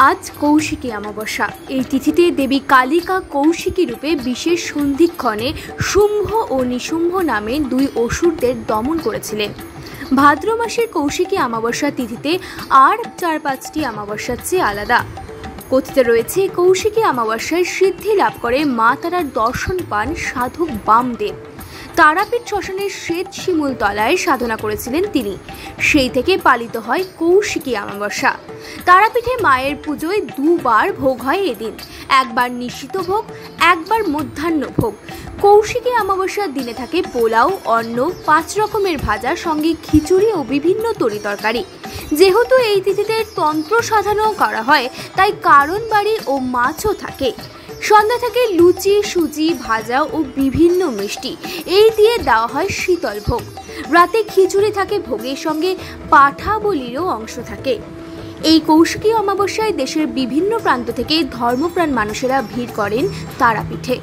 আজ কৌশিকী অমাবস্যা। এই তিথিতে দেবী কালিকা কৌশিকী রূপে বিশেষ সন্ধিক্ষণে শুম্ভ ও নিশুম্ভ নামে দুই অসুরদের দমন করেছিলেন। ভাদ্র মাসের কৌশিকী অমাবস্যা তিথিতে আর 4-5টি অমাবস্যার চেয়ে আলাদা। কথিত রয়েছে, কৌশিকী অমাবস্যায় সিদ্ধি লাভ করে মা তারার দর্শন পান সাধক বামদেব। তারাপীঠ শ্মশানের শ্বেত শিমুল তলায় সাধনা করেছিলেন তিনি। সেই থেকে পালিত হয় কৌশিকী অমাবস্যা। তারাপীঠে মায়ের পুজোয় দুবার ভোগ হয় এদিন, একবার নিশিত ভোগ, একবার মধ্যাহ্ন ভোগ। কৌশিকী অমাবস্যার দিনে থাকে পোলাও, অন্ন, 5 রকমের ভাজা, সঙ্গে খিচুড়ি ও বিভিন্ন তরিতরকারি। যেহেতু এই তিথিতে তন্ত্র সাধনাও করা হয়, তাই কারণ বাড়ি ও মাছও থাকে। সন্ধ্যা থেকে লুচি, সুজি, ভাজা ও বিভিন্ন মিষ্টি এই দিয়ে দেওয়া হয় শীতল ভোগ। রাতে খিচুড়ি থাকে ভোগের সঙ্গে পাঠা বলিরও অংশ থাকে। এই কৌশিকী অমাবস্যায় দেশের বিভিন্ন প্রান্ত থেকে ধর্মপ্রাণ মানুষেরা ভিড় করেন তারাপীঠে।